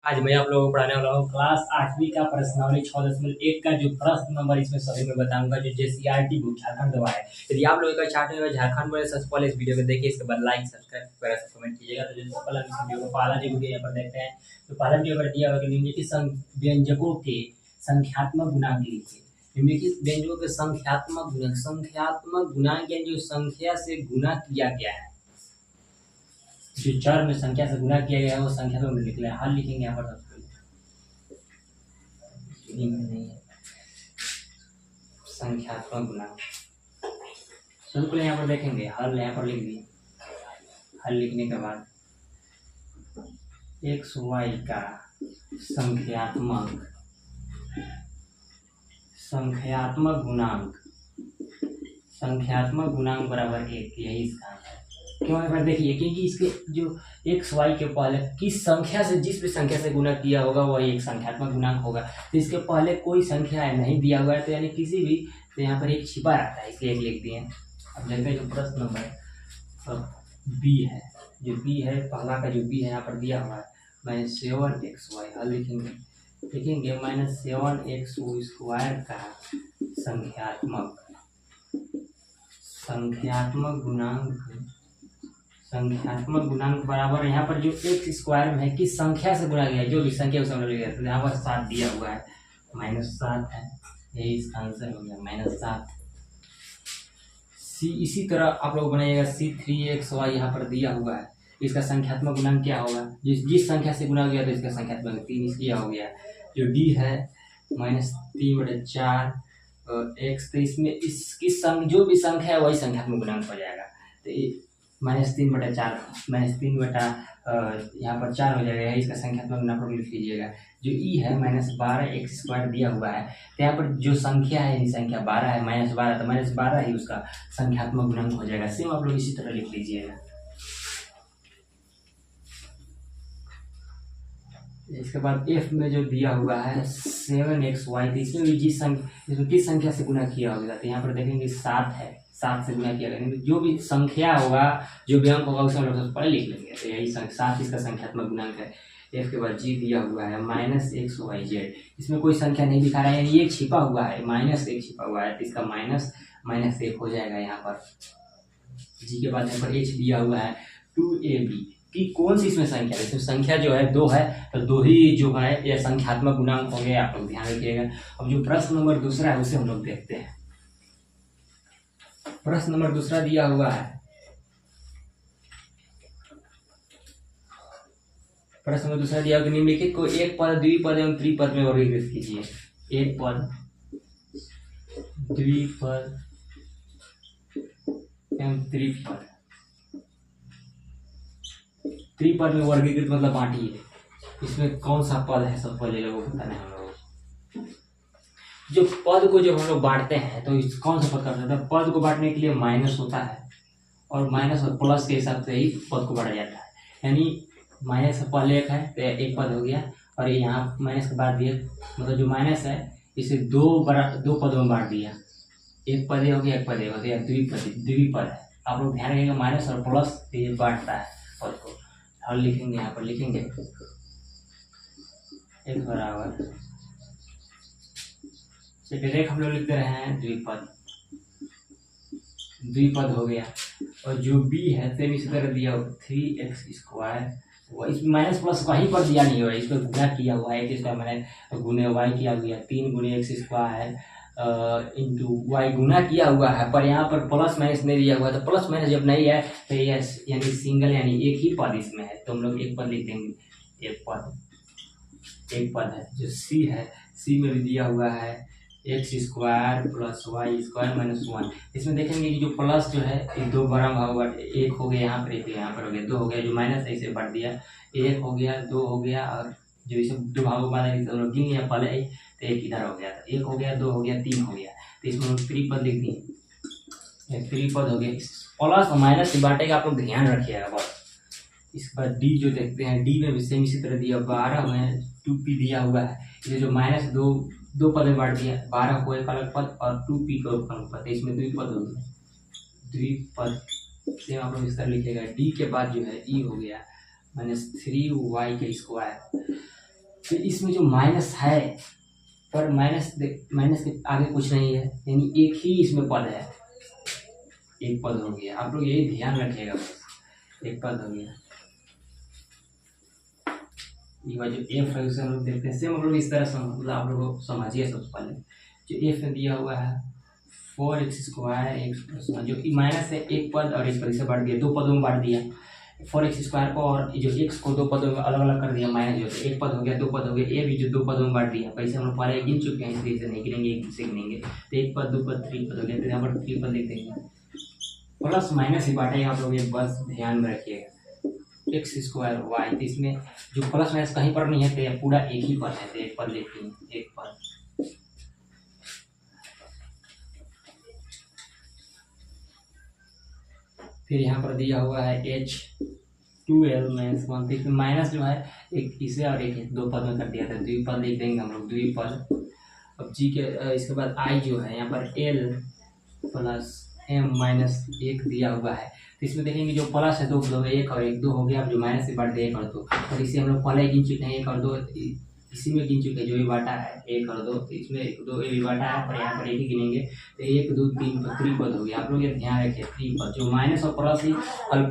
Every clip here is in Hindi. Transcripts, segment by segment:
आज मैं आप लोगों को पढ़ाने वाला हूँ क्लास 8वीं का प्रश्नावली 6.1 का जो प्रश्न नंबर इसमें सभी में बताऊंगा जो JCERT बुक झारखंड द्वारा है। यदि आप लोगों का चाहते हैं झारखंड में सबसे पहले इस वीडियो को देखिए, इसके बाद लाइक सब्सक्राइब वगैरह से कमेंट कीजिएगा। तो जैसे पहले इस वीडियो को पहला जो वीडियो यहाँ पर देखते हैं, तो पहला वीडियो पर दिया हुआ निम्नलिखित व्यंजकों के संख्यात्मक गुणांक लिखिए। निम्नलिखित व्यंजकों के संख्यात्मक गुणांक यानी जो संख्या से गुना किया गया है, जो चर में संख्या से गुना किया गया है वो संख्या में लिख लें। हल लिखेंगे यहाँ पर संख्यात्मक गुणांक बिल्कुल यहाँ पर देखेंगे। हल यहाँ पर लिख दिए। हल लिखने के बाद एक्स वाई का संख्यात्मक गुणांक बराबर 1, यही इसका है। क्यों यहाँ पर देखिए, क्योंकि इसके जो एक्स वाई के पहले किस संख्या से जिस भी संख्या से गुना किया होगा वही एक संख्यात्मक गुणांक होगा। तो इसके पहले कोई संख्या नहीं दिया हुआ है, तो यानी किसी भी, तो यहाँ पर एक छिपा रहता है, इसलिए एक लिख दिए। अब देखते हैं जो प्रश्न नंबर बी है, जो बी है पहला का जो बी है यहाँ पर दिया हुआ है -7xy। हल लिखेंगे -7x² का संख्यात्मक गुणांक बराबर यहाँ पर जो x² में है किस संख्या से गुणा गया है, जो भी संख्या उस लिया गया, तो यहाँ पर 7 दिया हुआ है, -7 है, यही इसका आंसर हो गया -7। सी इसी तरह आप लोग बनाइएगा C3xy यहाँ पर दिया हुआ है, इसका संख्यात्मक गुणांक क्या होगा, जिस संख्या से गुणा गया तो इसका संख्यात्मक 3 इसलिए हो गया। जो D है -3/4 x, तो इसमें इसकी जो भी संख्या है वही संख्यात्मक गुणांक हो जाएगा। तो -3/4 यहाँ पर 4 हो जाएगा, इसका संख्यात्मक गुणांक लिख लीजिएगा। जो ई है -12x² दिया हुआ है, तो यहाँ पर जो संख्या है संख्या 12 है, -12, तो -12 ही उसका संख्यात्मक गुणांक हो जाएगा। सेम आप लोग इसी तरह लिख लीजिएगा। इसके बाद F में जो दिया हुआ है 7xy, तो इसमें भी इसमें किस संख्या से गुना किया होगा, तो यहाँ पर देखेंगे 7 है, 7 से गुना किया गया। जो भी संख्या होगा, जो भी अंक होगा उसे हम लोग पहले लिख लेंगे, तो यही 7 इसका संख्यात्मक गुणांक है। F के बाद G दिया हुआ है -xyz, इसमें कोई संख्या नहीं दिखा रहा है, यानी एक छिपा हुआ है, -1 छिपा हुआ है, तो इसका -1 हो जाएगा यहाँ पर। G के बाद यहाँ पर H दिया हुआ है 2ab कि कौन सी इसमें संख्या है, इसमें संख्या जो है 2 है, तो 2 ही जो है यह संख्यात्मक गुणांक हो गया, आप लोग ध्यान रखिएगा। अब जो प्रश्न नंबर दूसरा है उसे हम लोग देखते हैं। प्रश्न नंबर दूसरा दिया हुआ है, प्रश्न नंबर दूसरा दिया हुआ निम्नलिखित को एक पद, द्विपद एवं त्रिपद में वर्गीकृत कीजिए। एक पद, द्विपद एवं त्रिपद। त्रिपद में वर्गीकृत मतलब बांटिए, इसमें कौन सा पद है सब पहले लोगों को बताना है। हम लोग जो पद को जब हम लोग बांटते हैं तो कौन सा पद करते हैं, पद को बांटने के लिए माइनस होता है, और माइनस और प्लस के हिसाब से ही पद को बांटा जाता है। यानी माइनस से पहले एक है तो एक पद हो गया, और यहाँ माइनस के बाद भी मतलब जो माइनस है इसे दो पदों में बांट दिया, एक पद हो गया, एक पद हो गया, द्विपद है। आप लोग ध्यान रखिएगा, माइनस और प्लस ये बांटता है पद को। हल लिखेंगे, यहाँ पर लिखेंगे x बराबर डायरेक्ट हम लोग लिख दे रहे हैं द्विपद हो गया। और जो b है सेम इसी तरह दिया 3x², इसमें माइनस प्लस कहीं पर दिया नहीं हुआ है, इस पर गुना किया हुआ है, इसका मैंने गुने y किया गया, 3 × x² इंटू वाई गुना किया हुआ है, पर यहाँ पर प्लस माइनस नहीं दिया हुआ है। तो प्लस माइनस जब नहीं है तो ये यानी सिंगल, यानी एक ही पद इसमें है, तो हम लोग एक पद लिख देंगे। एक पद है। जो सी है, सी में भी दिया हुआ है x² + y² - 1। इसमें देखेंगे कि जो प्लस जो है ये 2 बड़ा हुआ, एक हो गया यहाँ पर, एक यहाँ पर हो गया, 2 हो गया। जो माइनस है इसे बढ़ दिया, 1 हो गया, 2 हो गया, और जो इसे 2 भागों में गिन लिया पहले, तो एक इधर हो गया, 1 हो गया, 2 हो गया, 3 हो गया, तो इसमें हम त्रिपद लिख दिए। त्रिपद हो गया। प्लस और माइनस से बांटेगा, आप लोग ध्यान रखिएगा बस। इसके बाद डी जो देखते हैं, डी में भी सेम इसी तरह दिया, 12 में 2p दिया हुआ है, इसे जो माइनस दो पद में बांट दिया, 12 को एक अलग पद और 2p को एक अलग पद, इसमें द्विपद हो गया, द्विपद। सेम आप लोग इस तरह लिखेगा। डी के बाद जो है ई हो गया -3y²। तो इसमें जो माइनस है, पर माइनस के आगे कुछ नहीं है, यानी एक ही इसमें पद है, एक पद हो गया। आप लोग यही ध्यान रखिएगा, बस एक पद हो गया। ये जो एफ है उसे हम लोग देखते हैं, सेम हम लोग इस तरह से, मतलब आप लोग समझिए। सबसे पहले जो एफ में दिया हुआ है 4x² x+1, जो कि माइनस है एक पद और एक पद से बांट दिया, दो पदों में बांट दिया 4x² को, और जो x को दो पदों में अलग अलग कर दिया, माइनस जो एक पद हो गया, दो पद हो गया, ए भी जो दो पदों में बांट दिया। वैसे हम लोग पहले गिन चुके हैं, इसलिए इसे नहीं गिनेंगे, एक से गिनेंगे। तो एक पद, दो पद, थ्री पद हो गया, तो यहाँ पर थ्री पद लिख देंगे। प्लस माइनस ही बांटेगा, आप लोग ये बस ध्यान में रखिएगा। x² y, इसमें जो प्लस माइनस कहीं पर नहीं है, तो ये पूरा एक ही पद है, तो एक पद लिखते हैं, एक पद। फिर यहाँ पर दिया हुआ है H2L-1, इसमें माइनस जो है एक इसे और एक दो पद में कर दिया था, द्विपद लिख देंगे हम लोग, द्विपद। अब जी के इसके बाद I जो है यहाँ पर L + M-1 दिया हुआ है, तो इसमें देखेंगे जो प्लस है दो पदों में, एक और एक, दो हो गया। अब जो माइनस से बढ़ गया एक और दो, और इसे हम लोग पहले गिन चुके हैं, एक और दो इसी में गिन चुके हैं, जो भी बांटा है एक और दो, तो इसमें एक दो ये भी बांटा है, पर यहाँ पर एक ही गिनेंगे, तो एक दो तीन पद, त्रिपद हो गया। आप लोग ये ध्यान रखिए, त्रिपद, जो माइनस और प्लस ही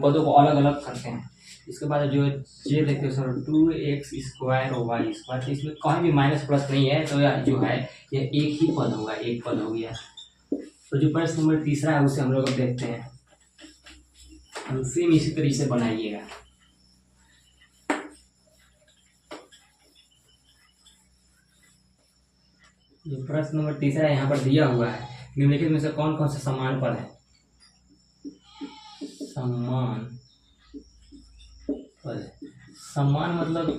पदों को अलग अलग करते हैं। इसके बाद जो ये देखते हो सर 2x² और y², तो इसमें कहीं भी माइनस प्लस नहीं है, तो जो है ये एक ही पद होगा, एक पद हो गया। तो जो प्रश्न नंबर तीसरा है उसे हम लोग अब देखते हैं, हम सेम इसी तरीके से बनाइएगा। जो प्रश्न नंबर तीसरा यहाँ पर दिया हुआ है, निम्नलिखित में से कौन कौन से समान पद है? समान पद, समान मतलब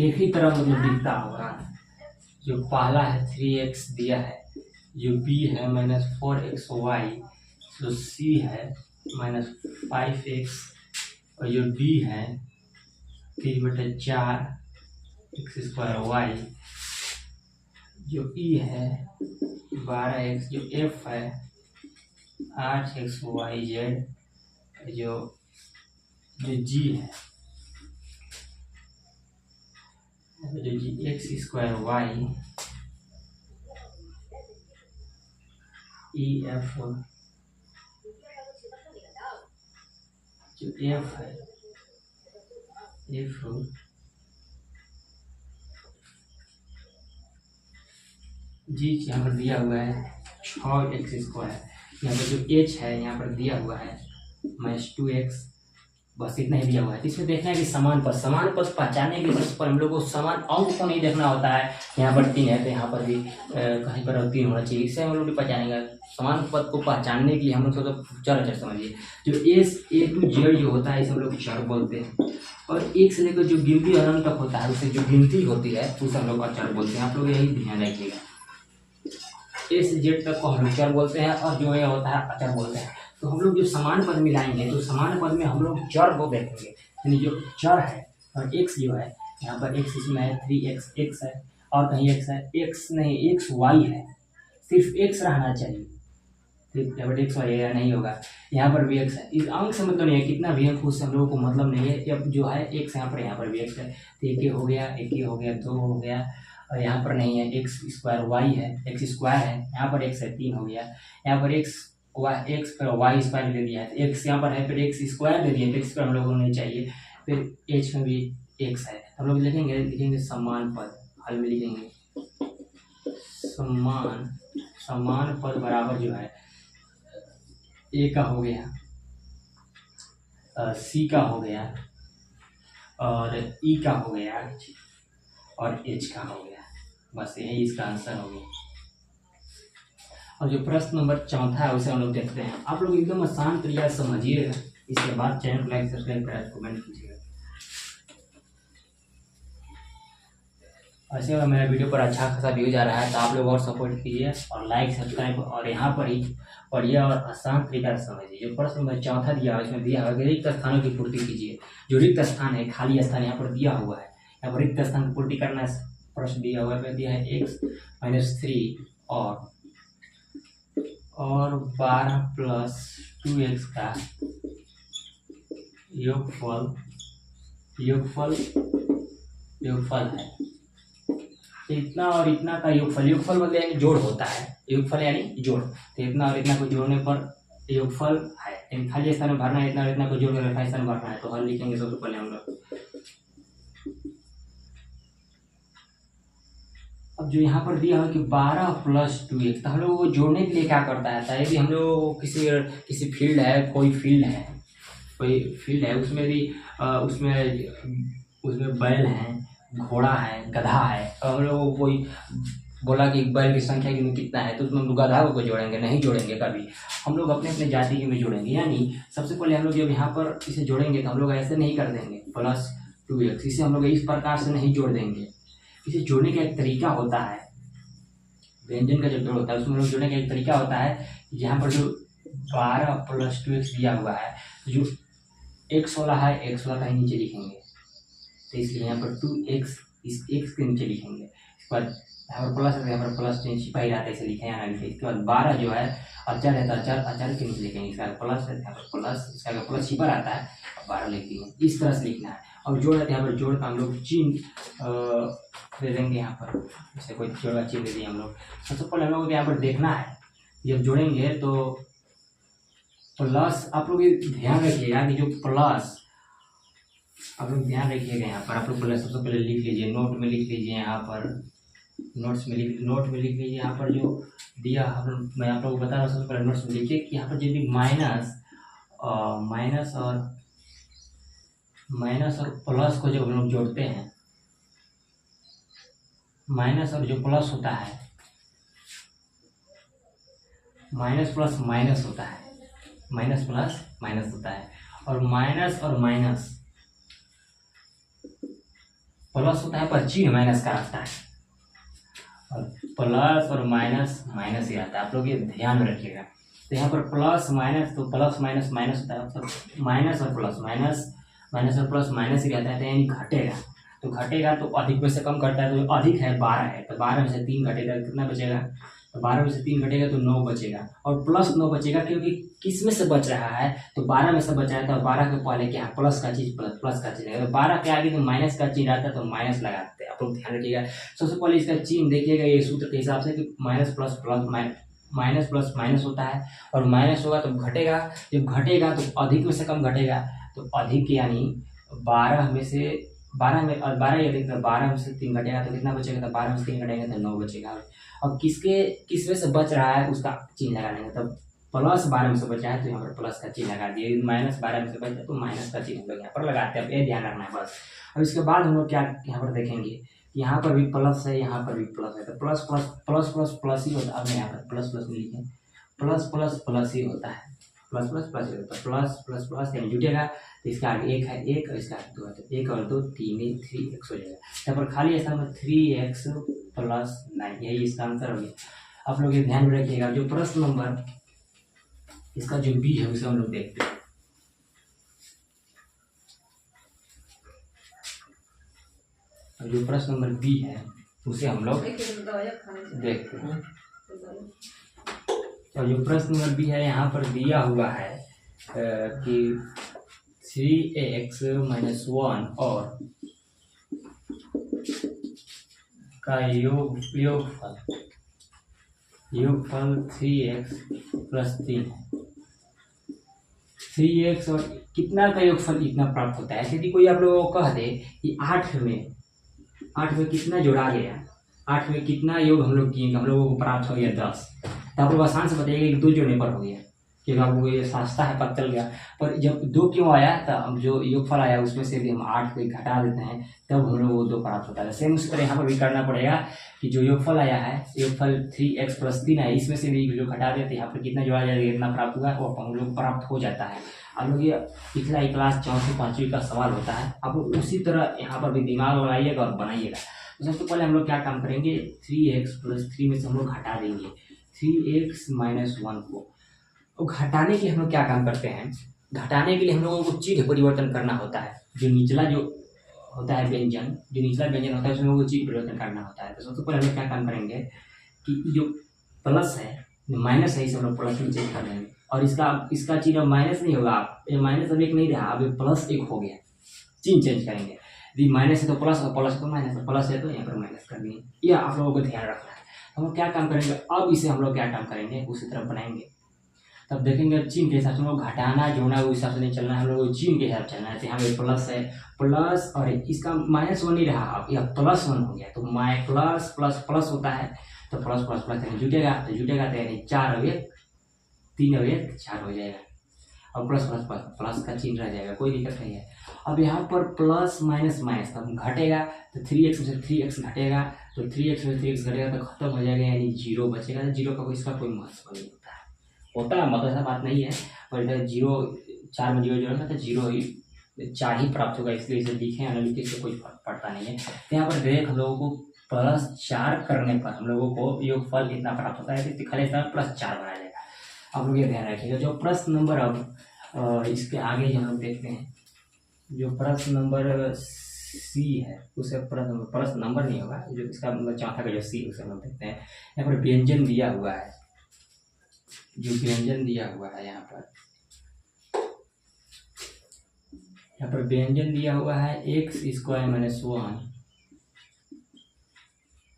एक ही तरह मतलब दिखता होगा। जो पहला है 3x दिया है, जो b है -4xy, जो c है -5x, और जो d है 3/4 x²y, जो e है 12x, जो f है 8xyz, जो g है जो g x²y, ef, जो f है f, जी यहाँ पर दिया हुआ है 6x², यहाँ पर जो h है यहाँ पर दिया हुआ है -2x, बस इतना ही दिया हुआ है। इसमें देखना है कि समान पद पहचानने के लिए सबसे पहले हम लोग को समान अंक को नहीं देखना होता है। यहाँ पर 3 है तो यहाँ पर भी कहीं पर 3 होना चाहिए, इससे हम लोग पहचानेंगे। समान पद को पहचानने के लिए हम लोग तो चर समझिए, जो A to Z जो होता है इसे हम लोग चर बोलते हैं, और एक से लेकर जो गिनती अनंत तक होता है उसे जो गिनती होती है उसे हम लोग चर बोलते हैं। आप लोग यही ध्यान रखिएगा, A से Z तक को हम लोग चर बोलते हैं, और जो ये होता है अचर बोलते हैं। तो हम लोग जो समान पद मिलाएंगे तो समान पद में हम लोग चर को देखेंगे, यानी जो चर है और x जो है, यहाँ पर x इसमें है 3x है, और कहीं x है, x नहीं xy है, सिर्फ x रहना चाहिए, बट x y नहीं होगा। यहाँ पर भी x है, इस अंक से मतलब नहीं है, कितना भी अंक उससे हम लोगों को मतलब नहीं है। अब जो है x यहाँ पर भी x है, तो एक हो गया, दो हो गया, और यहाँ पर नहीं है x² y है, x² है, यहाँ पर x है 3 हो गया, यहाँ पर x पर y² ले दिया है, x यहाँ पर है, फिर x² ले दिया है, x पर हम लोगों को नहीं चाहिए, फिर h में भी x है। हम लोग लिखेंगे समान पद, हल में लिखेंगे समान पद बराबर जो है a का हो गया, c का हो गया, और e का हो गया, और h का हो गया। बस यही इसका आंसर हो गया। और जो प्रश्न नंबर चौथा है उसे हम लोग देखते हैं। आप लोग एकदम आसान तरीका से समझिएगा, इसके बाद चैनल को लाइक सब्सक्राइब करें, कमेंट कीजिएगा। ऐसे अगर मेरा वीडियो पर अच्छा खासा व्यूज आ रहा है तो आप लोग और सपोर्ट कीजिए, और लाइक सब्सक्राइब, और यहाँ पर ही पढ़िए और आसान तरीका से समझिए। जो प्रश्न नंबर चौथा दिया है इसमें दिया है रिक्त स्थानों की पूर्ति कीजिए। जो रिक्त स्थान है, खाली स्थान यहाँ पर दिया हुआ है, यहाँ पर रिक्त स्थान की पूर्ति करना प्रश्न दिया हुआ है, दिया है x-3 और 12 + 2x का योगफल योगफल है, तो इतना और इतना का योगफल, योगफल मतलब यानी जोड़ होता है, योगफल यानी जोड़, तो इतना और इतना को जोड़ने पर योगफल है, यानी खाली स्थान में भरना है, इतना और इतना को जोड़ कर रेखा स्थान में भरना है। तो हल लिखेंगे सबसे पहले हम लोग। अब जो यहाँ पर दिया है कि 12 + 2x, तो हम लोग वो जोड़ने के लिए क्या करता है, चाहे भी हम लोग किसी फील्ड है, कोई फील्ड है उसमें भी उसमें बैल है, घोड़ा है, गधा है, और हम लोग कोई बोला कि बैल की संख्या कितना है, तो उसमें हम लोग गधा को जोड़ेंगे, नहीं जोड़ेंगे कभी, हम लोग अपने अपने जाति के में जोड़ेंगे। यानी सबसे पहले हम लोग जब यहाँ पर इसे जोड़ेंगे तो हम लोग ऐसे नहीं कर देंगे +2x, इसे हम लोग इस प्रकार से नहीं जोड़ देंगे। इसे जोड़ने का एक तरीका होता है, व्यंजन का जो जोड़ होता है उसमें लोग जोड़ने का एक तरीका होता है। यहाँ पर जो 12 + 2x दिया हुआ है, जो x वाला है, x वाला कहीं नीचे लिखेंगे, तो इसलिए यहाँ पर 2x इस x के नीचे लिखेंगे। इसके बाद यहाँ पर प्लस है, यहाँ पर प्लस चिन्ह छिपा ही रहता है, इसे लिखे या ना लिखे। इसके बाद 12 जो है अचर है, तो अचर के नीचे लिखेंगे, इसका प्लस है, यहाँ पर प्लस, इसका प्लस छिपा रहता है, 12 लिख देंगे। इस तरह से लिखना है। और जोड़ है, यहाँ पर जोड़ का हम लोग चिन्ह दे देंगे, यहाँ पर जैसे कोई जोड़ का चिन्ह दे दिए हम लोग। सबसे पहले हम लोग को यहाँ पर देखना है, जब जोड़ेंगे तो प्लस, आप लोग ध्यान रखिएगा कि जो प्लस, आप लोग ध्यान रखिएगा यहाँ पर, आप लोग पहले सबसे पहले लिख लीजिए, नोट में लिख लीजिए, यहाँ पर नोट में लिख लीजिए। यहाँ पर जो दिया मैं आप लोग बता रहा हूँ, सबसे पहले नोट्स में लिखिए कि यहाँ पर जो भी माइनस और प्लस को जब हम लोग जोड़ते हैं, माइनस और जो प्लस होता है, माइनस प्लस माइनस होता है, माइनस प्लस माइनस होता है, और माइनस और माइनस, प्लस होता है पर चिन्ह माइनस का आता है, और प्लस और माइनस माइनस ही आता है। आप लोग ये ध्यान में रखिएगा। तो यहाँ पर प्लस माइनस, तो प्लस माइनस माइनस होता है, मतलब माइनस और प्लस, माइनस और प्लस माइनस ही रहता है, तो यानी घटेगा। तो घटेगा तो अधिक में से कम करता है, तो जो अधिक है 12 है, तो 12 में से 3 घटेगा, कितना बचेगा, तो 12 में से 3 घटेगा तो 9 बचेगा, और प्लस 9 बचेगा, क्योंकि किस में से बच रहा है, तो 12 में से बच रहा है, तो 12 के पहले क्या है, प्लस का चीज है, तो 12 के आगे तो माइनस का चिन्ह आता है, तो माइनस लगाते हैं। आप लोग ध्यान रखिएगा। सबसे पहले इसका चिन्ह देखिएगा ये सूत्र के हिसाब से कि माइनस प्लस माइनस होता है, और माइनस होगा तो घटेगा, जब घटेगा तो अधिक में से कम घटेगा, तो अधिक यानी 12 में से 12 में 12 में से 3 घटेगा, तो कितना बचेगा, तो 12 में से 3 घटेगा तो 9 बचेगा। अब किसमें से बच रहा है उसका चिन्ह लगा देंगे, तब प्लस 12 में से बचा है तो यहाँ पर प्लस का चिन्ह लगा दिए, माइनस 12 में से बचा तो माइनस का चिन्ह हम लोग यहाँ पर लगाते हैं। अब ये ध्यान रखना है बस। अब इसके बाद हम लोग क्या यहाँ पर देखेंगे, यहाँ पर भी प्लस है, यहाँ पर भी प्लस है, तो plus plus plus plus plus ही होता है। अब यहाँ पर प्लस प्लस में लिखें, प्लस प्लस प्लस ही होता है, प्लस प्लस प्लस ही होता है, प्लस प्लस प्लस यानी जुटेगा, तो इसका आगे 1 है 1 और इसका आगे 2 है, तो 1 और 2 3x हो जाएगा। यहाँ पर खाली स्थान में 3x + 9, यही इसका आंसर हो गया। आप लोग ये ध्यान में रखिएगा। जो प्रश्न नंबर इसका जो बी है उसे हम लोग देखते हैं। जो प्रश्न नंबर बी है उसे हम लोग देखते हैं। और जो प्रश्न नंबर बी है यहाँ पर दिया हुआ है कि 3x - 1 और का योगफल 3x + 3 है। 3x और कितना का योगफल इतना प्राप्त होता है। यदि कोई आप लोगों को कह दे कि 8 में कितना जोड़ा गया, 8 में कितना योग हम लोग किए, हम लोगों को प्राप्त हो गया 10, तो आप लोग आसान से बताइएगा कि 2 जोड़ने पर हो गया, क्योंकि आपको ये सस्ता है पता चल गया। पर जब 2 क्यों आया, तब जो योगफल आया उसमें से भी हम 8 को घटा देते हैं, तब हम लोग को 2 प्राप्त होता है। सेम उसी तरह यहाँ पर भी करना पड़ेगा कि जो योगफल आया है, योगफल 3x + 3 है, इसमें से भी जो घटा देते हैं, यहाँ पर कितना जोड़ा जाएगा, कितना प्राप्त हुआ वो हम लोग प्राप्त हो जाता है। आप लोग ये पिछला क्लास 4वीं 5वीं का सवाल होता है, आप लोग उसी तरह यहाँ पर भी दिमाग लगाइएगा और बनाइएगा। तो सबसे पहले हम लोग क्या काम करेंगे, 3x + 3 में से हम लोग घटा देंगे 3x - 1 को। और घटाने के लिए हम लोग क्या काम करते हैं, घटाने के लिए हम लोगों को चिन्ह परिवर्तन करना होता है। जो निचला जो होता है व्यंजन, जो निचला व्यंजन होता है उसमें लोगों को चिन्ह परिवर्तन करना होता है। तो सबसे पहले हम लोग क्या काम करेंगे कि जो प्लस है, माइनस है, इसे हम लोग प्लस में चेंज कर देंगे, और इसका चिन्ह माइनस नहीं होगा, ये माइनस अब 1 नहीं रहा, अब ये +1 हो गया, चिन्ह चेंज करेंगे। यदि माइनस है तो प्लस और प्लस है तो माइनस, प्लस है तो यहाँ पर माइनस कर दिए। यह आप लोगों को ध्यान रखना है। हम लोग क्या काम करेंगे, अब इसे हम लोग क्या काम करेंगे, उसी तरफ बनाएंगे। तब देखेंगे चिन्ह के हिसाब से हम लोग घटाना जोड़ना उस हिसाब से नहीं चलना है, हम लोग चिन्ह के हिसाब से चलना है। यहाँ पे प्लस है, प्लस और इसका -1 ही रहा, अब यह +1 हो गया तो प्लस प्लस प्लस होता है तो प्लस प्लस प्लस यानी जुटेगा तो यानी 4 और 1 3 और 1 4 हो जाएगा। और प्लस प्लस प्लस प्लस का चिन्ह रह जाएगा, कोई दिक्कत नहीं है। अब यहाँ पर प्लस माइनस माइनस तब घटेगा तो 3x में से 3x घटेगा तो 3x में 3x घटेगा तो खत्म हो जाएगा यानी 0 बचेगा। तो 0 का इसका कोई महत्व नहीं होता है मतलब ऐसा बात नहीं है, पर इधर 0 4 में 0 जोड़ेंगे तो 0 ही 4 ही प्राप्त होगा, इसलिए इसे लिखें या लिखे से कोई फर्क पड़ता नहीं है। तो यहाँ पर देख हम लोगों को +4 करने पर हम लोगों को योगफल इतना प्राप्त होता है तो खाली इसका +4 बनाया जाएगा। आप लोग ये ध्यान रखिएगा। जो प्रश्न नंबर अब इसके आगे हम लोग देखते हैं, जो प्रश्न नंबर सी है उसे प्रश्न नंबर नहीं होगा, जो इसका मतलब चौथा का जो सी उसे हम लोग देखते हैं। यहाँ पर व्यंजन दिया हुआ है, जो व्यंजन दिया हुआ है यहाँ पर व्यंजन दिया हुआ है x² - 1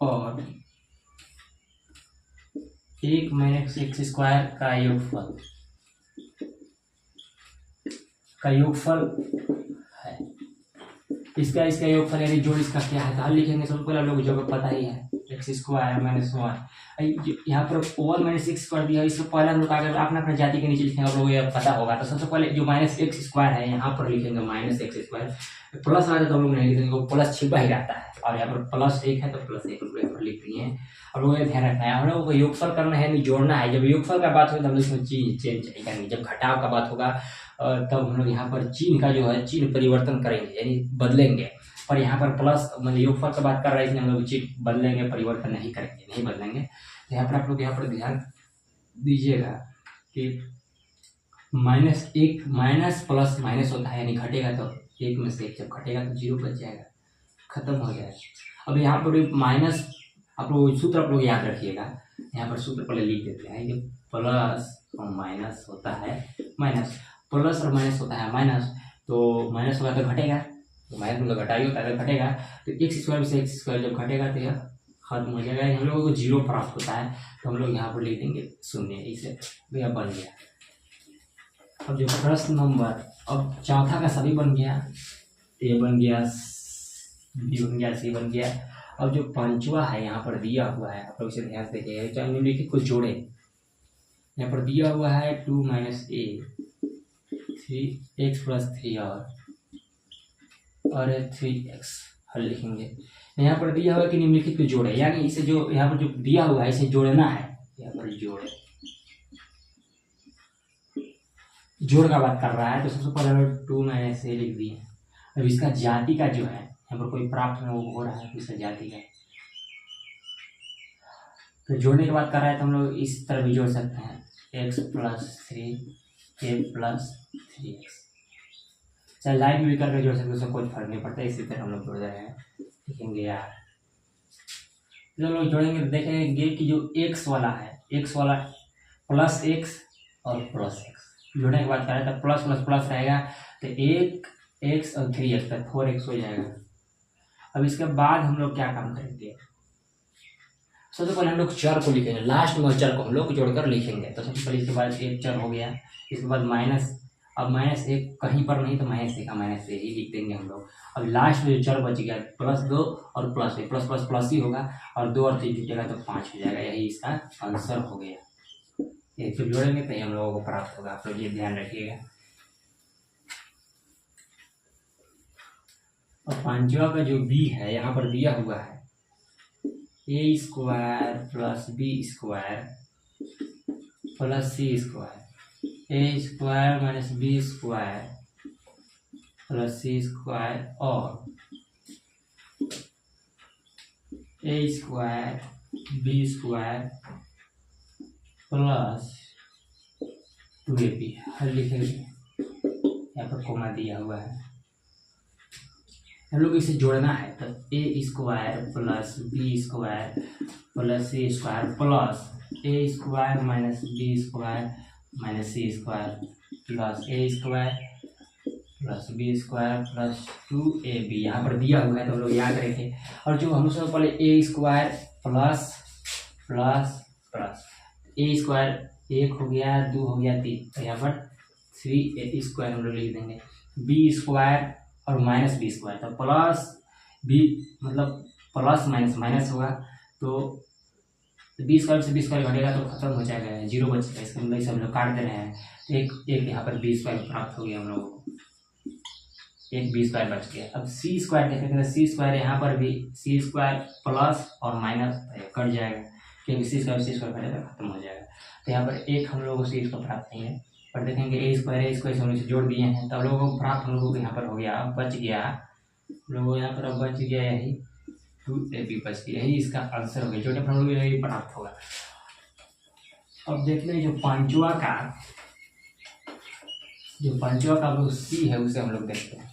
और 1 - x² का योगफल है। इसका योगफल यानी जोड़ इसका क्या है, तो हल लिखेंगे। सबसे पहले लोग जो पता ही है x² - 1 यहाँ पर 1 - x कर दिया। इससे पहले हम लोग अगर अपना जाति के नीचे लिखेंगे आप लोग ये पता होगा। तो सबसे पहले जो -x² है यहाँ पर लिखेंगे -x², प्लस आ जाए तो हम लोग नहीं लिखेंगे, प्लस छिपा ही रहता है। और यहाँ पर +1 है तो +1 लिख दिए हैं। अब लोगों को ध्यान रखना है, हम लोगों को योगफल करना है नहीं जोड़ना है। जब योगफल का बात होगी तब इसमें चिन्ह चेंज करेंगे, जब घटाव का बात होगा तब हम लोग यहाँ पर चिन्ह का जो है चिन्ह परिवर्तन करेंगे यानी बदलेंगे। पर यहाँ पर प्लस मतलब योगफल का बात कर रहा है इसलिए हम लोग चिन्ह बदलेंगे, परिवर्तन नहीं करेंगे, नहीं बदलेंगे। तो यहाँ पर आप लोग यहाँ पर ध्यान दीजिएगा कि -1 माइनस प्लस माइनस होता है यानी घटेगा तो 1 में से 1 जब घटेगा तो 0 बच जाएगा, खत्म हो जाएगा। अब यहाँ पर माइनस आप लोग सूत्र आप लोग याद रखिएगा। यहाँ पर सूत्र पहले लिख देते हैं कि प्लस और माइनस होता है माइनस, प्लस और माइनस होता है माइनस, तो माइनस होगा तो घटेगा, तो माइनस मतलब घटाई होता है तो घटेगा। तो x² से x² जब घटेगा तो यह खत्म हो जाएगा, हम लोगों को 0 प्राप्त होता है। तो हम लोग यहाँ पर लिख देंगे 0, इसे यह बन गया। अब जो प्रश्न नंबर अब चौथा का सभी बन गया, ए बन गया, बी बन गया, सी बन गया। अब जो पांचवा है यहाँ पर दिया हुआ है, आप लोग इसे ध्यान से देखिए, चाहे निम्नलिखित को जोड़े। यहाँ पर दिया हुआ है 2 - a 3x + 3 और 3x हल लिखेंगे। यहाँ पर दिया हुआ है कि निम्नलिखित को जोड़े, यानी इसे जो यहाँ पर जो दिया हुआ है इसे जोड़ना है। यहाँ पर जोड़ का बात कर रहा है तो सबसे पहले हम 2 - a लिख दिए। अब इसका जाति का जो है यहाँ पर कोई प्राप्त हो रहा है तो इसका जाति का, तो जोड़ने की बात कर रहा है तो हम लोग इस तरह भी जोड़ सकते हैं x + 3 a + 3x, चाहे लाइन में भी करके जोड़ सकते हैं, उससे कोई फर्क नहीं पड़ता। इसी तरह हम लोग जोड़ रहे हैं, लिखेंगे यार। जो लोग जोड़ेंगे देखेंगे कि जो x वाला है, x वाला +x और +x जोड़ने की बात कर रहे हैं तो प्लस प्लस प्लस रहेगा तो 1x और 3x तक 4x हो जाएगा। अब इसके बाद हम लोग क्या काम करेंगे, सबसे पहले हम लोग चर को लिखेंगे, लास्ट में चर को हम लोग जोड़कर लिखेंगे। तो सबसे पहले इसके बाद एक चर हो गया, इसके बाद माइनस, अब -1 कहीं पर नहीं तो -1 का -1 ही लिख देंगे हम लोग। अब लास्ट में जो चर बच गया +2 और +1, प्लस प्लस प्लस ही होगा और 2 और 3 जुटेगा तो 5 हो जाएगा, यही इसका आंसर हो गया। ये जब जोड़ेंगे तो हम लोगों को प्राप्त होगा, आप लोग ये ध्यान रखिएगा। और पांचवा का जो बी है यहाँ पर दिया हुआ है a² + b² + c², a² - b² + c² और a² b² + 2ab हल लिखेंगे। यहाँ पर कोमा दिया हुआ है, हम लोग इसे जोड़ना है तो a² + b² + c² + a² - b² - c² + a² plus B square plus 2ab यहाँ पर दिया हुआ है तो हम लोग याद रखेंगे। और जो हम सबसे पहले ए स्क्वायर प्लस प्लस प्लस ए स्क्वायर 1 हो गया, 2 हो गया, 3, तो यहाँ पर 3a स्क्वायर हम लोग लिख देंगे। बी स्क्वायर और माइनस बी स्क्वायर, तो प्लस बी मतलब प्लस माइनस माइनस होगा, तो बी स्क्वायर से बी स्क्वायर घटेगा तो खत्म हो जाएगा, 0 बचेगा। इसके मतलब इसे हम लोग काट दे रहे हैं, तो एक यहाँ पर बी स्क्वायर प्राप्त हो गया हम लोगों को, एक बी स्क्वायर बच गया। अब सी स्क्वायर देखेंगे तो सी स्क्वायर यहाँ पर भी सी स्क्वायर प्लस और माइनस कट जाएगा, क्योंकि सी स्क्वायर कटेगा तो खत्म हो जाएगा। तो यहाँ पर एक हम लोगों को सी इसको प्राप्त नहीं है, पर देखेंगे ए स्क्वायर हम इसे जोड़ दिए हैं, तब लोगों को प्राप्त हम लोगों को यहाँ पर हो गया, बच गया लोगों को यहाँ पर अब बच गया यही 2ab बच गया, यही इसका आंसर हो गया, जो हम लोग यही प्राप्त होगा। अब देख लें जो पांचवा का जो सी है उसे हम लोग देखते हैं।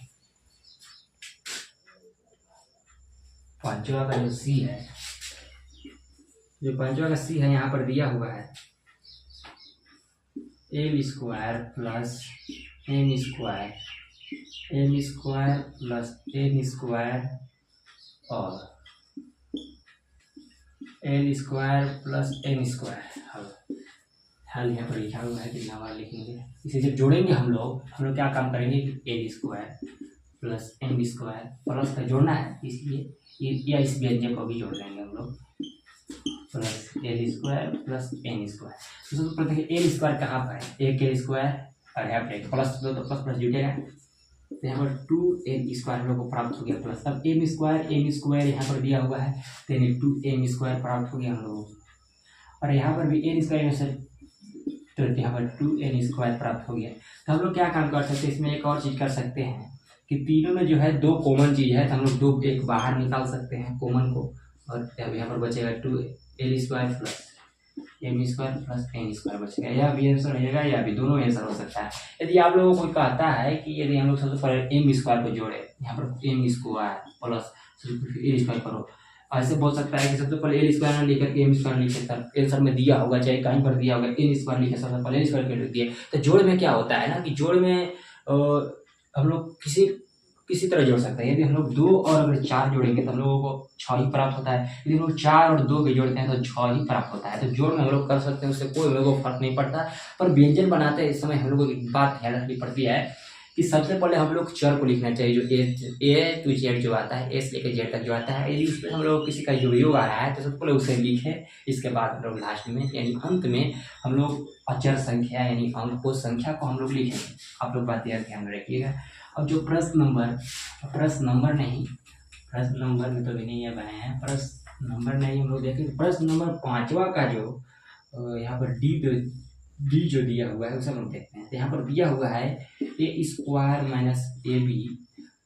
पांचवा का जो सी है, यहाँ पर दिया हुआ है L square plus N square plus N square और L square plus N square. हल यहाँ पर लिखा हुआ है, कितना बार लिखेंगे, इसे जब जोड़ेंगे हम लोग क्या काम करेंगे, L square plus N square plus का जोड़ना है, इसलिए या इस व्यंजक को भी जोड़ देंगे हम लोग, plus L square plus N square. तो सबसे पहले देखिए एल स्क्वायर कहाँ पर है, एक एल स्क्वायर और यहाँ पर प्लस दो तो प्लस जुटेगा, तो यहाँ पर 2n स्क्वायर हम लोग को प्राप्त हो गया प्लस। अब एम स्क्वायर यहाँ पर दिया हुआ है, तो 2m स्क्वायर प्राप्त हो गया हम लोगों को, और यहाँ पर भी एन स्क्वायर तो यहाँ पर 2n स्क्वायर प्राप्त हो गया। तो हम लोग क्या काम कर सकते हैं, इसमें एक और चीज़ कर सकते हैं कि तीनों में जो है दो कॉमन चीज़ है, तो हम लोग एक बाहर निकाल सकते हैं कॉमन को, और यहाँ पर बचेगा 2l square plus M square plus N square बचेगा। यह भी आंसर हो जाएगा, या भी दोनों आंसर हो सकता है। यदि आप लोगों को कहता है कि यदि हम लोग सबसे पहले एम स्क्वायर को जोड़े, यहाँ पर M square plus L square करो, ऐसे बोल सकता है कि सबसे पहले एल स्क्वायर में लिखकर एम स्क्वायर लिखे, आंसर में दिया होगा चाहे कहीं पर दिया होगा एन स्क्वायर लिखे, सबसे पहले एल स्क्वायर के लिख दिए। तो जोड़ में क्या होता है ना कि जोड़ में हम लोग किसी तरह जोड़ सकते हैं। यदि हम लोग 2 और अगर 4 जोड़ेंगे तो हम लोगों को 6 ही प्राप्त होता है, यदि हम लोग 4 और 2 भी जोड़ते हैं तो 6 ही प्राप्त होता है। तो जोड़ में हम लोग कर सकते हैं, उससे कोई हम लोगों को फर्क नहीं पड़ता। पर व्यंजन बनाते इस समय हम लोगों को एक बात ध्यान रखनी पड़ती है कि सबसे पहले हम लोग चर को लिखना चाहिए, जो ए टू जेड जो आता है, ए से लेकर जेड तक जो आता है, यदि उसमें हम लोग किसी का योग आ रहा है तो सबसे पहले उसे लिखे, इसके बाद हम लोग लास्ट में यानी अंत में हम लोग अचर संख्या यानी अंक को संख्या को हम लोग लिखेंगे। आप लोग बात यार ध्यान रखिएगा। अब जो प्रश्न नंबर में तो भी नहीं है बनाए हैं, प्रश्न नंबर नहीं हम लोग देखेंगे। प्रश्न नंबर 5वां का जो यहाँ पर डी जो दिया हुआ है उसे हम लोग देखते हैं। तो यहाँ पर दिया हुआ है A square minus A B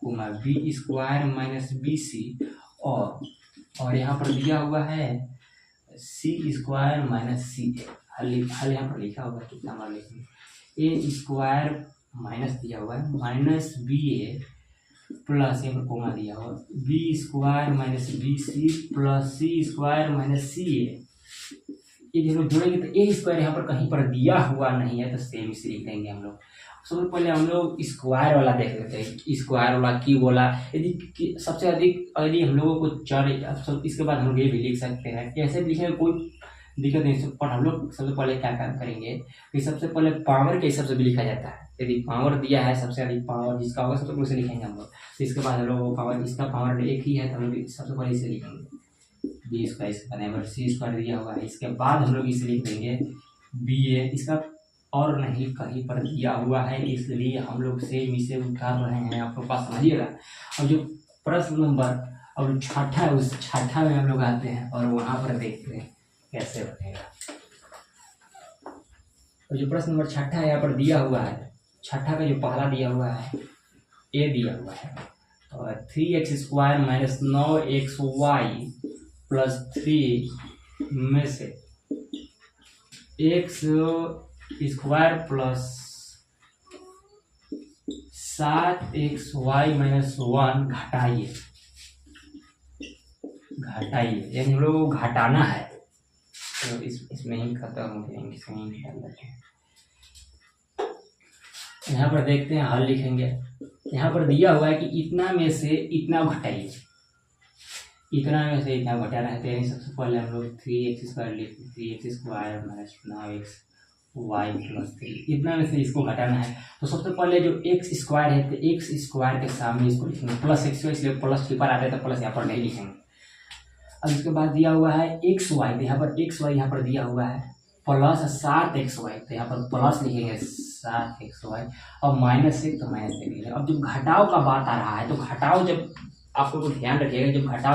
गुना B square minus B C, और यहाँ पर दिया हुआ है सी स्क्वायर माइनस सी ए। हल यहाँ पर लिखा हुआ है, कितना बार लिखेंगे, ए स्क्वायर माइनस दिया हुआ है माइनस बी ए प्लस यहाँ पर कोमा दिया हुआ B square minus B C plus C square minus C A. ये हम लोग जोड़ेंगे तो ए स्क्वायर यहाँ पर कहीं पर दिया हुआ नहीं है, तो सेम इसे लिख देंगे हम लोग। सबसे पहले हम लोग स्क्वायर वाला देख लेते हैं, स्क्वायर वाला की बोला, यदि सबसे अधिक यदि हम लोगों को चर, इसके बाद हम लोग ये भी लिख सकते हैं, कैसे भी लिखेंगे कोई दिक्कत नहीं। पर हम लोग सबसे पहले क्या काम करेंगे कि सबसे पहले पावर के हिसाब से भी लिखा जाता है। यदि पावर दिया है, सबसे अधिक पावर जिसका होगा सबसे पहले उसे लिखेंगे हम लोग। तो इसके बाद हम लोग पावर, इसका पावर एक ही है तो हम लोग सबसे पहले इसे लिखेंगे बी स्क्वायर, इसके बराबर सी स्क्वायर दिया हुआ है, इसके बाद हम लोग इसे लिख देंगे बी ए, इसका और नहीं कहीं पर दिया हुआ है, इसलिए हम लोग सेम इसे उठा रहे हैं, आप लोग बात समझिएगा। और जो प्रश्न नंबर और छठा है, उस छठा में हम लोग आते हैं और वहाँ पर देखते हैं कैसे बनेगा। तो जो प्रश्न नंबर छठा है यहाँ पर दिया हुआ है, छठा का जो पहला दिया हुआ है ए दिया हुआ है, और 3x square minus 9xy plus 3 में से x square plus 7xy minus 1 घटाइए, यानी हम लोग को घटाना है। तो इसमें ही खत्म हो जाएंगे, इसमें ही निकाल लेते हैं। यहाँ पर देखते हैं हल लिखेंगे। यहाँ पर दिया हुआ है कि इतना में से इतना घटाइए, इतना में से इतना घटाना है। तो यानी सबसे पहले हम लोग 3x² लिखते हैं, 3x² minus 9x Y plus 3, इतना में से इसको घटाना है। तो सबसे पहले जो x² है तो x² के सामने इसको लिखेंगे प्लस x, इसलिए प्लस ऊपर आता है तो प्लस यहाँ पर नहीं लिखेंगे। अब इसके बाद दिया हुआ है xy, तो यहाँ पर xy यहाँ पर दिया हुआ है प्लस 7xy, तो यहाँ पर प्लस लिखेंगे 7xy, और माइनस 1 तो माइनस लिखेंगे। अब जब घटाव का बात आ रहा है तो घटाव जब आपको तो ध्यान रखिएगा, जब घटाव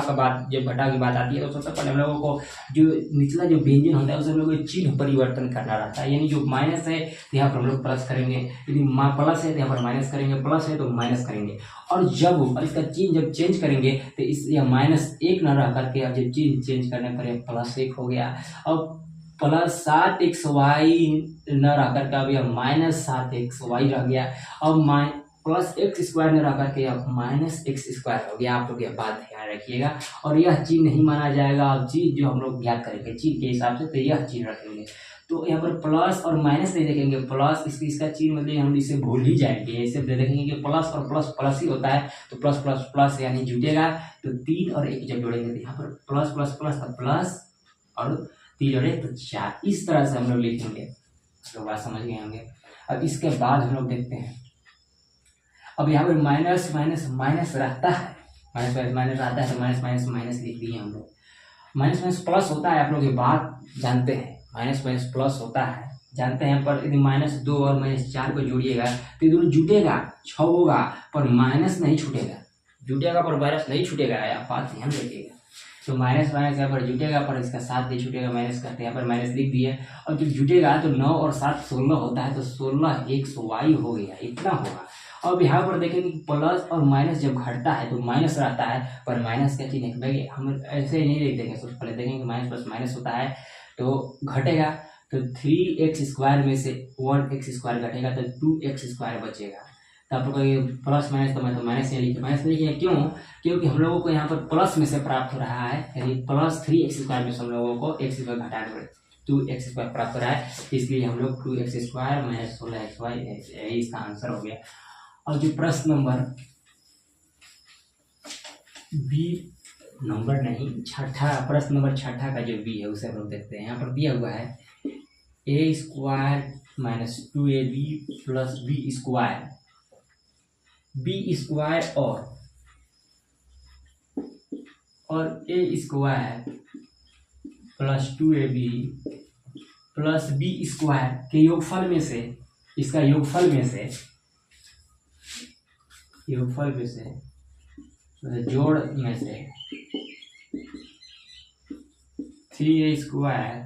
की बात आती है तो सबसे पहले हम लोगों को जो निचला जो व्यंजन होता है उसे हम लोग को चिन्ह परिवर्तन करना रहता है। यानी जो माइनस है तो यहाँ पर हम लोग प्लस करेंगे, यदि प्लस है तो यहाँ पर माइनस करेंगे, प्लस है तो माइनस करेंगे। और जब इसका चिन्ह जब चेंज करेंगे तो इस यह -1 न रह करके अब जब चिन्ह चेंज करने पर यह +1 हो गया। अब प्लस 7xy न रह करके अब यह -7xy रह गया। अब प्लस x² में रह करके अब -x² हो गया। आप लोग यह बात ध्यान रखिएगा। और यह चिन्ह नहीं माना जाएगा। अब चीज जो हम लोग ज्ञात करेंगे चिन्ह के हिसाब से, तो यह चिन्ह रखेंगे। तो यहाँ पर प्लस और माइनस नहीं देखेंगे, प्लस इसका चिन्ह मतलब हम इसे भूल ही जाएंगे। ऐसे देखेंगे कि प्लस और प्लस प्लस ही होता है, तो प्लस प्लस प्लस यानी जुटेगा। तो 3 और 1 जब जोड़ेंगे तो यहाँ पर प्लस प्लस प्लस प्लस और 3 और 1 तो 4, इस तरह से हम लोग लिखेंगे। तो बात समझ गए होंगे। अब इसके बाद हम लोग देखते हैं, अब यहाँ पर माइनस माइनस माइनस रहता है, माइनस माइनस आता है तो माइनस माइनस माइनस लिख दिए हम लोग। माइनस माइनस प्लस होता है, आप लोग ये बात जानते हैं, माइनस माइनस प्लस होता है जानते हैं। पर यदि -2 और -4 को जोड़िएगा तो ये दोनों जुटेगा, 6 होगा, पर माइनस नहीं छूटेगा, जुटेगा पर माइनस नहीं छूटेगा। आप बात ध्यान रखिएगा। तो माइनस माइनस यहाँ पर जुटेगा पर इसका 7 नहीं छूटेगा, माइनस करते यहाँ पर माइनस लिख दिए। और जब जुटेगा तो 9 और 7 16 होता है, तो 16x y हो गया, इतना होगा। अब यहाँ पर देखेंगे प्लस और माइनस जब घटता है तो माइनस रहता है, पर माइनस का चिन्ह भाई हम ऐसे ही नहीं लिख देंगे। सबसे पहले देखेंगे माइनस प्लस माइनस होता है तो घटेगा, तो 3x² में से 1x² घटेगा तो 2x² बचेगा। तो आप लोग ये प्लस माइनस तो मैं तो माइनस नहीं लिखे, माइनस नहीं लिखे क्यों? क्योंकि हम लोगों को यहाँ पर प्लस में से प्राप्त हो रहा है, यानी प्लस 3x² में से हम लोगों को x² घटा कर 2x² प्राप्त हो रहा है, इसलिए हम लोग 2x² माइनस 16xy यही इसका आंसर हो गया। और जो प्रश्न नंबर बी नंबर नहीं छठा, प्रश्न नंबर छठा का जो बी है उसे हम लोग देखते हैं। यहाँ पर दिया हुआ है a² minus 2ab plus b² और a² plus 2ab plus b² के योगफल में से, इसका योगफल में से जोड़ में से 3a²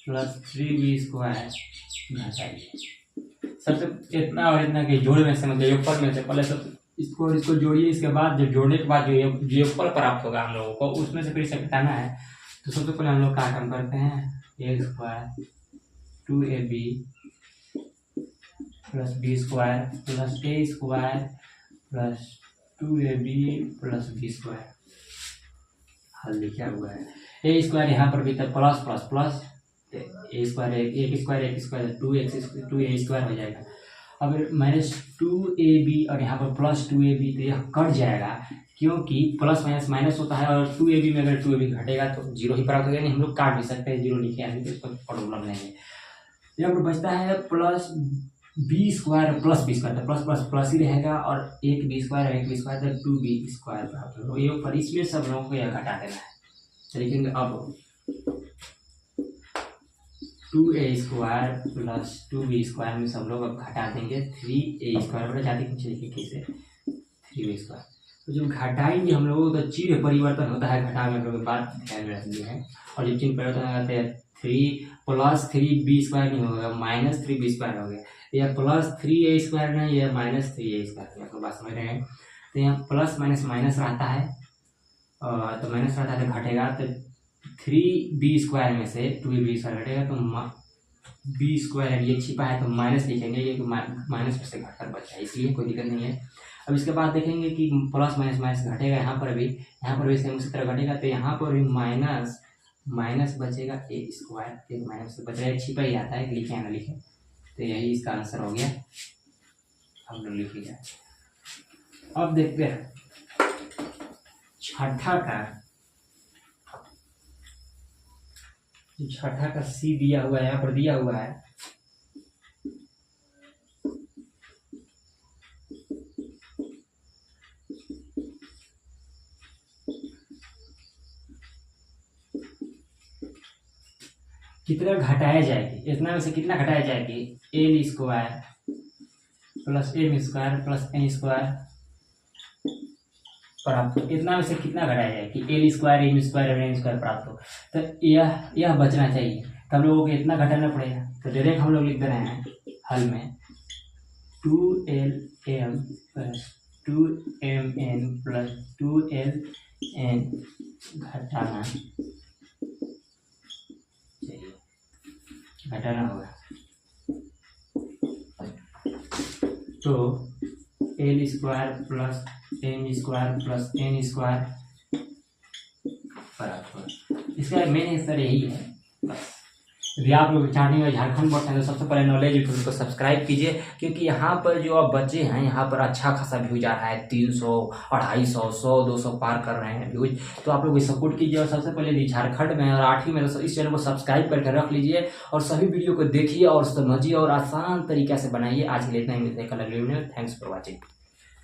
प्लस 3b² घटाइए। सबसे इतना और इतना के जोड़ में से मतलब योगफल में से पहले सब इसको और इसको जोड़िए। इसके बाद जब जोड़ने के बाद जो योगफल प्राप्त होगा हम लोगों को, उसमें से फिर इसे घटाना है। तो सबसे पहले हम लोग क्या काम करते हैं, a² 2ab plus b² plus a² plus 2ab plus b²। हल लिखा हुआ है। a² यहाँ पर भी तो plus plus plus a² 2a² हो जाएगा। अब -2ab और यहाँ पर प्लस 2ab तो यह कट जाएगा, क्योंकि प्लस माइनस माइनस होता है और 2ab में अगर 2ab घटेगा तो 0 ही प्राप्त होगा। नहीं हम लोग काट भी सकते हैं, 0 लिखे आदमी तो इसको प्रॉब्लम नहीं है। यहाँ पर बचता है प्लस b² प्लस b², तो प्लस प्लस प्लस ही रहेगा और एक b² और एक b² तो 2b² प्राप्त होगा। ये पर इसमें सब लोगों को यह घटा देना है। तो लिखेंगे अब 2a² प्लस 2b² में सब लोग अब घटा देंगे 3a² बड़ा जाते पीछे लिखे कैसे 3b²। तो जब घटाएंगे हम लोगों का चिन्ह परिवर्तन होता है, घटा में हम लोग बात ध्यान में रखनी है। और जब चिन्ह परिवर्तन होते हैं 3 प्लस 3b² नहीं होगा, माइनस 3b² हो गया। यह प्लस 3a² नहीं, यह माइनस 3a²। आपको बात समझ रहे हैं। तो यहाँ प्लस माइनस माइनस रहता है, तो माइनस रहता है तो घटेगा, तो 3b² में से 2b² घटेगा तो b² ये छिपा है तो माइनस लिखेंगे, ये माइनस में से घटकर बचा है, इसलिए कोई दिक्कत नहीं है। अब इसके बाद देखेंगे कि प्लस माइनस माइनस घटेगा, यहाँ पर भी सेम उसी तरह घटेगा। तो यहाँ पर भी माइनस माइनस बचेगा, a² एक माइनस से बच रहा है, छिपा ही आता है, लिखे या ना लिखे। तो यही इसका आंसर हो गया। हम लोग लिख लिया। अब देखते हैं छठा का सी दिया हुआ है, यहाँ पर दिया हुआ है कितना घटाया जाएगी, इतना में से कितना घटाया जाएगी, L square plus M square plus N square प्राप्त हो। इतना में से कितना घटाया जाएगी, एल स्क्वायर एम स्क्वायर और एन स्क्वायर प्राप्त हो। तो यह बचना चाहिए, तब लोगों को इतना घटाना पड़ेगा। तो डायरेक्ट हम लोग लिख दे रहे हैं हल में 2LM plus 2MN plus 2LN घटाना चाहिए, घटाना होगा। तो L square plus M square plus N square प्राप्त होगा। इसका मेन आंसर यही है। बस यदि आप लोग चाहते हैं झारखंड बोर्ड तो सबसे पहले नॉलेज यूट्यूब को सब्सक्राइब कीजिए, क्योंकि यहाँ पर जो अब बच्चे हैं यहाँ पर अच्छा खासा व्यूज आ रहा है, 300 250 100 200 पार कर रहे हैं व्यूज। तो आप लोग भी सपोर्ट कीजिए और सबसे पहले यदि झारखंड में और 8वीं में तो इस चैनल को सब्सक्राइब करके रख लीजिए और सभी वीडियो को देखिए और समझिए और आसान तरीके से बनाइए। आज के लिए इतना ही, मिलते हैं कल अगले वीडियो में। Thanks for watching.